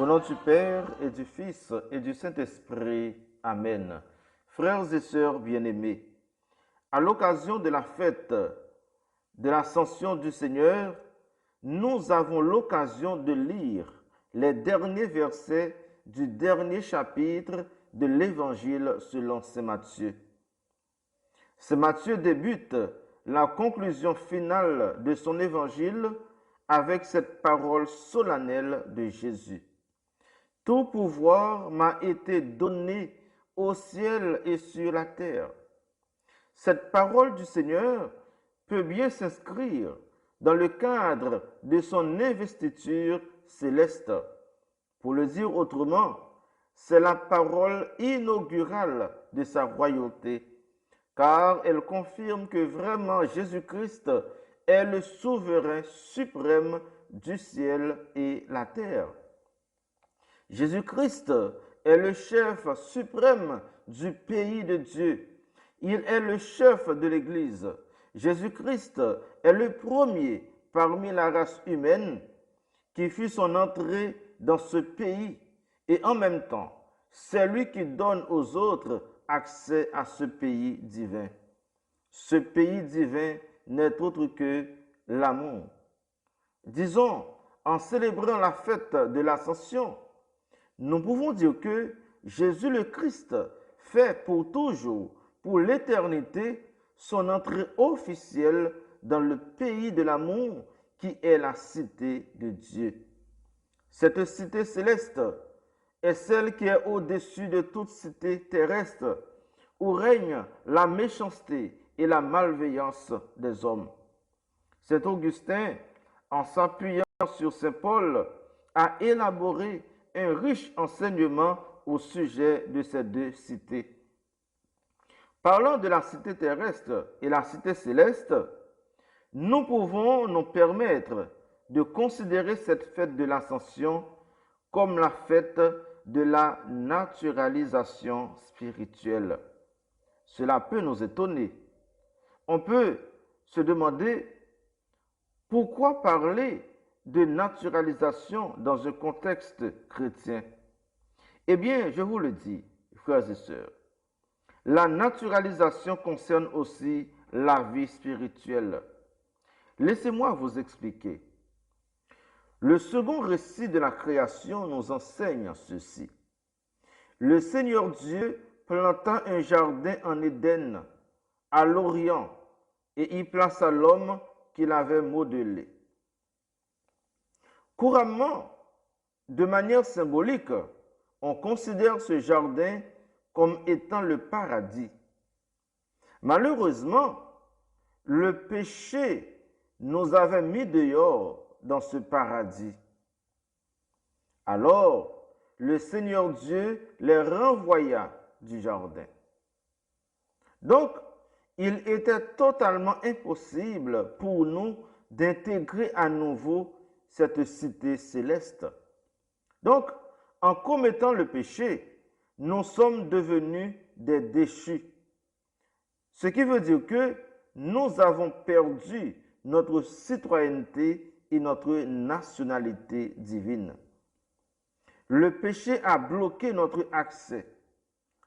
Au nom du Père et du Fils et du Saint-Esprit. Amen. Frères et sœurs bien-aimés, à l'occasion de la fête de l'Ascension du Seigneur, nous avons l'occasion de lire les derniers versets du dernier chapitre de l'Évangile selon saint Matthieu. Saint Matthieu débute la conclusion finale de son Évangile avec cette parole solennelle de Jésus. Tout pouvoir m'a été donné au ciel et sur la terre. Cette parole du Seigneur peut bien s'inscrire dans le cadre de son investiture céleste. Pour le dire autrement, c'est la parole inaugurale de sa royauté, car elle confirme que vraiment Jésus-Christ est le souverain suprême du ciel et la terre. Jésus-Christ est le chef suprême du pays de Dieu. Il est le chef de l'Église. Jésus-Christ est le premier parmi la race humaine qui fit son entrée dans ce pays et en même temps, c'est lui qui donne aux autres accès à ce pays divin. Ce pays divin n'est autre que l'amour. Disons, en célébrant la fête de l'Ascension, nous pouvons dire que Jésus le Christ fait pour toujours, pour l'éternité, son entrée officielle dans le pays de l'amour qui est la cité de Dieu. Cette cité céleste est celle qui est au-dessus de toute cité terrestre, où règne la méchanceté et la malveillance des hommes. Saint Augustin, en s'appuyant sur saint Paul, a élaboré un riche enseignement au sujet de ces deux cités. Parlant de la cité terrestre et la cité céleste, nous pouvons nous permettre de considérer cette fête de l'Ascension comme la fête de la naturalisation spirituelle. Cela peut nous étonner. On peut se demander pourquoi parler de naturalisation dans un contexte chrétien. Eh bien, je vous le dis, frères et sœurs, la naturalisation concerne aussi la vie spirituelle. Laissez-moi vous expliquer. Le second récit de la création nous enseigne ceci. Le Seigneur Dieu planta un jardin en Éden, à l'Orient, et y plaça l'homme qu'il avait modelé. Couramment, de manière symbolique, on considère ce jardin comme étant le paradis. Malheureusement, le péché nous avait mis dehors dans ce paradis. Alors, le Seigneur Dieu les renvoya du jardin. Donc, il était totalement impossible pour nous d'intégrer à nouveau cette cité céleste. Donc, en commettant le péché, nous sommes devenus des déchus. Ce qui veut dire que nous avons perdu notre citoyenneté et notre nationalité divine. Le péché a bloqué notre accès.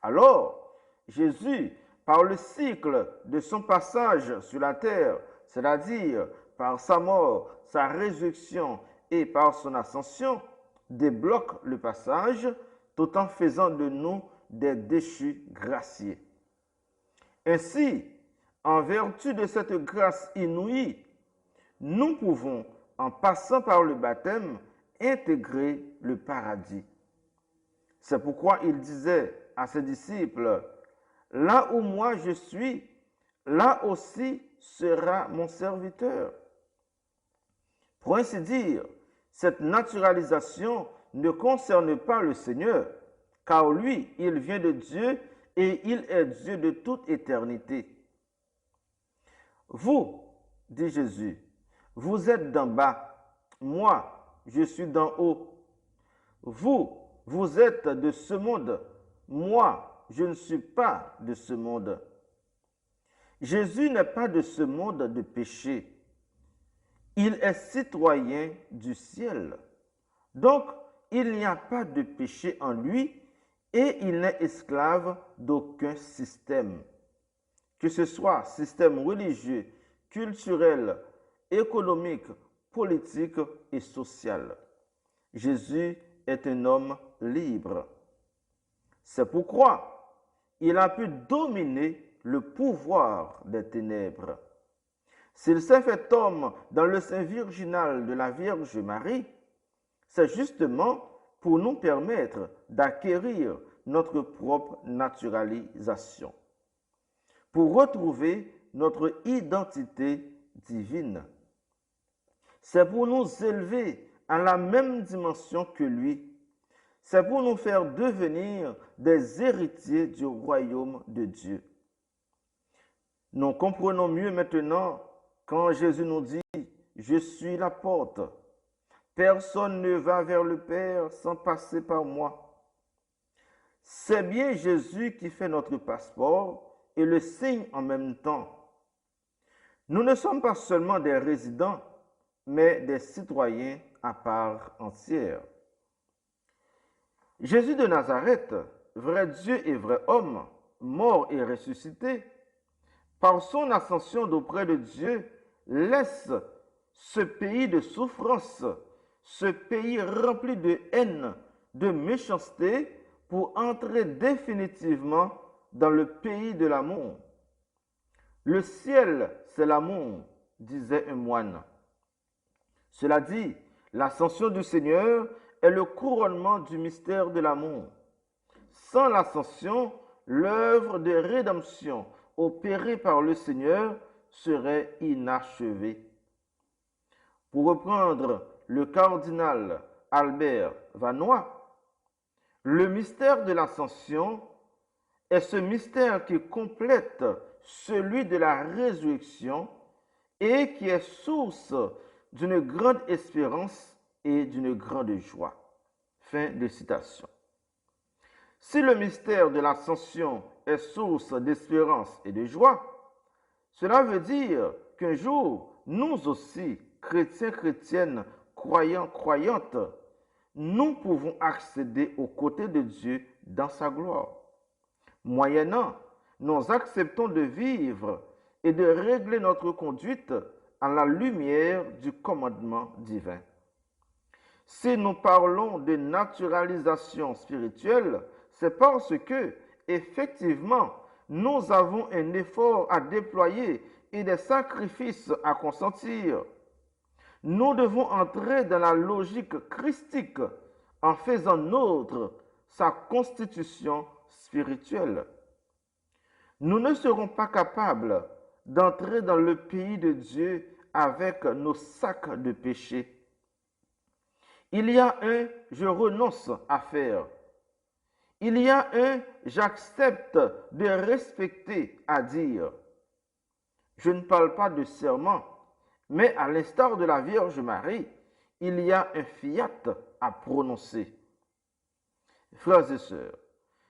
Alors, Jésus, par le cycle de son passage sur la terre, c'est-à-dire par sa mort, sa résurrection et par son ascension, débloque le passage tout en faisant de nous des déchus graciés. Ainsi, en vertu de cette grâce inouïe, nous pouvons, en passant par le baptême, intégrer le paradis. C'est pourquoi il disait à ses disciples, « Là où moi je suis, là aussi sera mon serviteur. » Pour ainsi dire, cette naturalisation ne concerne pas le Seigneur, car lui, il vient de Dieu et il est Dieu de toute éternité. Vous, dit Jésus, vous êtes d'en bas, moi, je suis d'en haut. Vous, vous êtes de ce monde, moi, je ne suis pas de ce monde. Jésus n'est pas de ce monde de péché. Il est citoyen du ciel. Donc, il n'y a pas de péché en lui et il n'est esclave d'aucun système, que ce soit système religieux, culturel, économique, politique et social. Jésus est un homme libre. C'est pourquoi il a pu dominer le pouvoir des ténèbres. S'il s'est fait homme dans le sein virginal de la Vierge Marie, c'est justement pour nous permettre d'acquérir notre propre naturalisation, pour retrouver notre identité divine. C'est pour nous élever à la même dimension que lui. C'est pour nous faire devenir des héritiers du royaume de Dieu. Nous comprenons mieux maintenant quand Jésus nous dit « Je suis la porte. Personne ne va vers le Père sans passer par moi. » C'est bien Jésus qui fait notre passeport et le signe en même temps. Nous ne sommes pas seulement des résidents, mais des citoyens à part entière. Jésus de Nazareth, vrai Dieu et vrai homme, mort et ressuscité, par son ascension d'auprès de Dieu, laisse ce pays de souffrance, ce pays rempli de haine, de méchanceté, pour entrer définitivement dans le pays de l'amour. Le ciel, c'est l'amour, disait un moine. Cela dit, l'ascension du Seigneur est le couronnement du mystère de l'amour. Sans l'ascension, l'œuvre de rédemption opérée par le Seigneur serait inachevée. Pour reprendre le cardinal Albert Vanois, le mystère de l'ascension est ce mystère qui complète celui de la résurrection et qui est source d'une grande espérance et d'une grande joie. Fin de citation. Si le mystère de l'ascension est source d'espérance et de joie, cela veut dire qu'un jour, nous aussi, chrétiens, chrétiennes, croyants, croyantes, nous pouvons accéder aux côtés de Dieu dans sa gloire. Moyennant, nous acceptons de vivre et de régler notre conduite à la lumière du commandement divin. Si nous parlons de naturalisation spirituelle, c'est parce que, effectivement, nous avons un effort à déployer et des sacrifices à consentir. Nous devons entrer dans la logique christique en faisant nôtre sa constitution spirituelle. Nous ne serons pas capables d'entrer dans le pays de Dieu avec nos sacs de péché. Il y a un « je renonce » à faire. Il y a un « j'accepte de respecter » à dire. Je ne parle pas de serment, mais à l'instar de la Vierge Marie, il y a un fiat à prononcer. Frères et sœurs,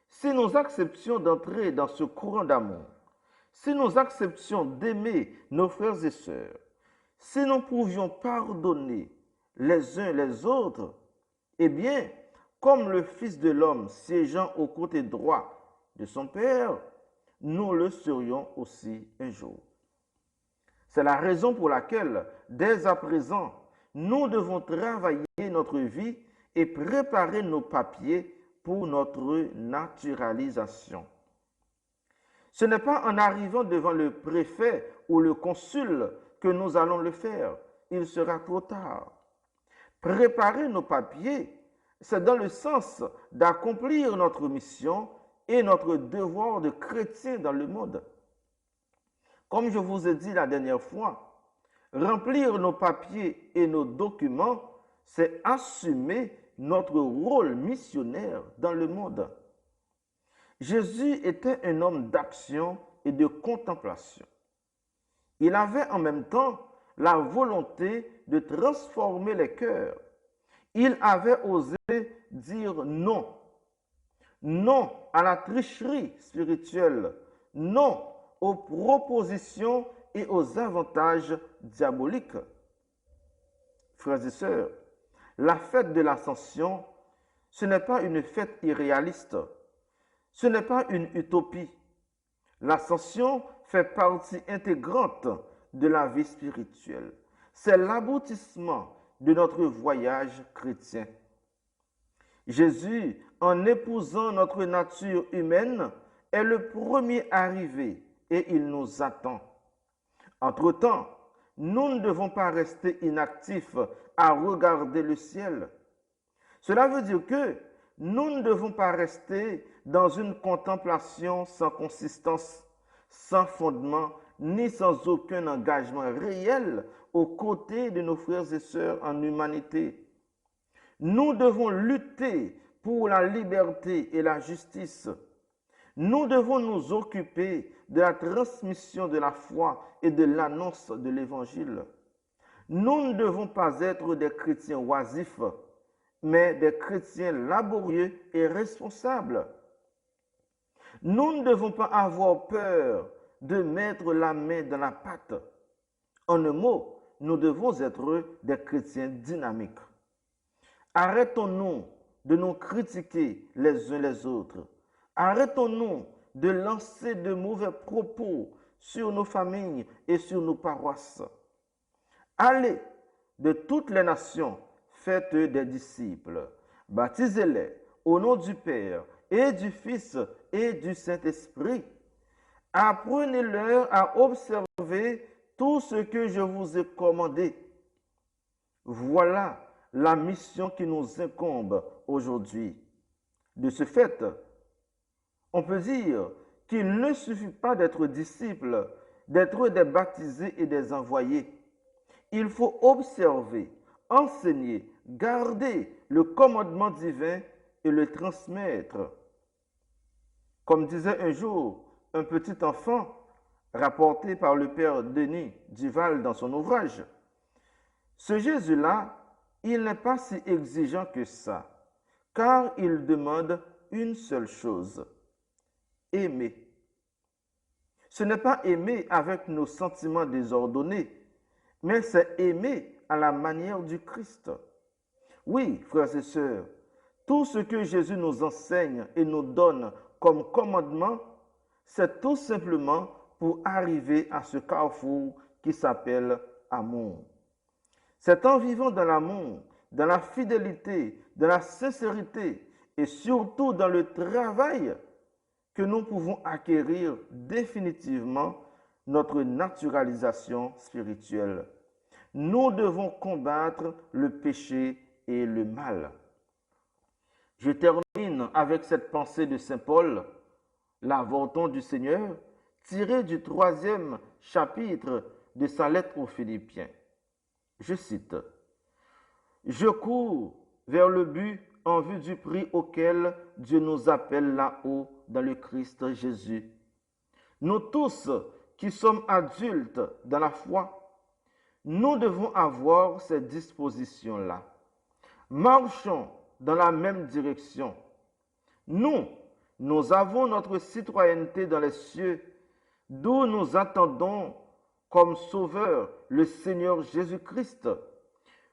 si nous acceptions d'entrer dans ce courant d'amour, si nous acceptions d'aimer nos frères et sœurs, si nous pouvions pardonner les uns les autres, eh bien, comme le Fils de l'homme siégeant au côté droit de son Père, nous le serions aussi un jour. C'est la raison pour laquelle, dès à présent, nous devons travailler notre vie et préparer nos papiers pour notre naturalisation. Ce n'est pas en arrivant devant le préfet ou le consul que nous allons le faire. Il sera trop tard. Préparer nos papiers, c'est dans le sens d'accomplir notre mission et notre devoir de chrétien dans le monde. Comme je vous ai dit la dernière fois, remplir nos papiers et nos documents, c'est assumer notre rôle missionnaire dans le monde. Jésus était un homme d'action et de contemplation. Il avait en même temps la volonté de transformer les cœurs. Il avait osé dire non. Non à la tricherie spirituelle. Non aux propositions et aux avantages diaboliques. Frères et sœurs, la fête de l'Ascension ce n'est pas une fête irréaliste, ce n'est pas une utopie. L'ascension fait partie intégrante de la vie spirituelle. C'est l'aboutissement de notre voyage chrétien. Jésus, en épousant notre nature humaine, est le premier arrivé et il nous attend. Entre-temps, nous ne devons pas rester inactifs à regarder le ciel. Cela veut dire que nous ne devons pas rester dans une contemplation sans consistance, sans fondement, ni sans aucun engagement réel aux côtés de nos frères et sœurs en humanité. Nous devons lutter pour la liberté et la justice. Nous devons nous occuper de la transmission de la foi et de l'annonce de l'Évangile. Nous ne devons pas être des chrétiens oisifs, mais des chrétiens laborieux et responsables. Nous ne devons pas avoir peur de mettre la main dans la pâte. En un mot, nous devons être des chrétiens dynamiques. Arrêtons-nous de nous critiquer les uns les autres. Arrêtons-nous de lancer de mauvais propos sur nos familles et sur nos paroisses. Allez de toutes les nations, faites des disciples, baptisez-les au nom du Père et du Fils et du Saint-Esprit. Apprenez-leur à observer tout ce que je vous ai commandé. Voilà la mission qui nous incombe aujourd'hui. De ce fait, on peut dire qu'il ne suffit pas d'être disciple, d'être des baptisés et des envoyés. Il faut observer, enseigner, garder le commandement divin et le transmettre. Comme disait un jour un petit enfant, rapporté par le père Denis Duval dans son ouvrage, ce Jésus-là, il n'est pas si exigeant que ça, car il demande une seule chose, aimer. Ce n'est pas aimer avec nos sentiments désordonnés, mais c'est aimer à la manière du Christ. Oui, frères et sœurs, tout ce que Jésus nous enseigne et nous donne comme commandement, c'est tout simplement pour arriver à ce carrefour qui s'appelle amour. C'est en vivant dans l'amour, dans la fidélité, dans la sincérité et surtout dans le travail que nous pouvons acquérir définitivement notre naturalisation spirituelle. Nous devons combattre le péché et le mal. Je termine avec cette pensée de saint Paul, l'avorton du Seigneur, tirée du 3e chapitre de sa lettre aux Philippiens. Je cite, « Je cours vers le but en vue du prix auquel Dieu nous appelle là-haut dans le Christ Jésus. Nous tous qui sommes adultes dans la foi, nous devons avoir ces dispositions-là. Marchons dans la même direction. Nous avons notre citoyenneté dans les cieux, d'où nous attendons comme sauveur le Seigneur Jésus-Christ,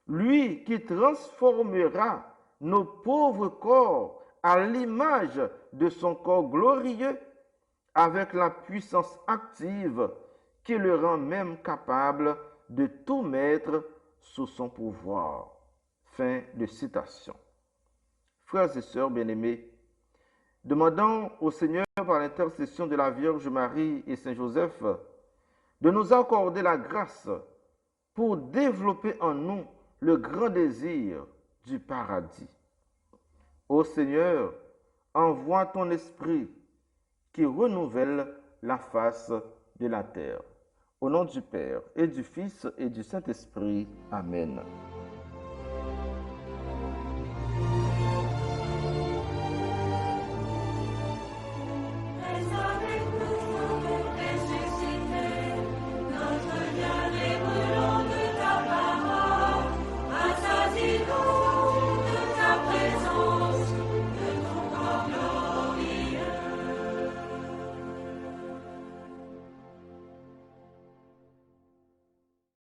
lui qui transformera nos pauvres corps à l'image de son corps glorieux avec la puissance active qui le rend même capable de tout mettre sous son pouvoir. » Fin de citation. Frères et sœurs bien-aimés, demandons au Seigneur par l'intercession de la Vierge Marie et Saint Joseph de nous accorder la grâce pour développer en nous le grand désir du paradis. Ô Seigneur, envoie ton esprit qui renouvelle la face de la terre. Au nom du Père et du Fils et du Saint-Esprit. Amen.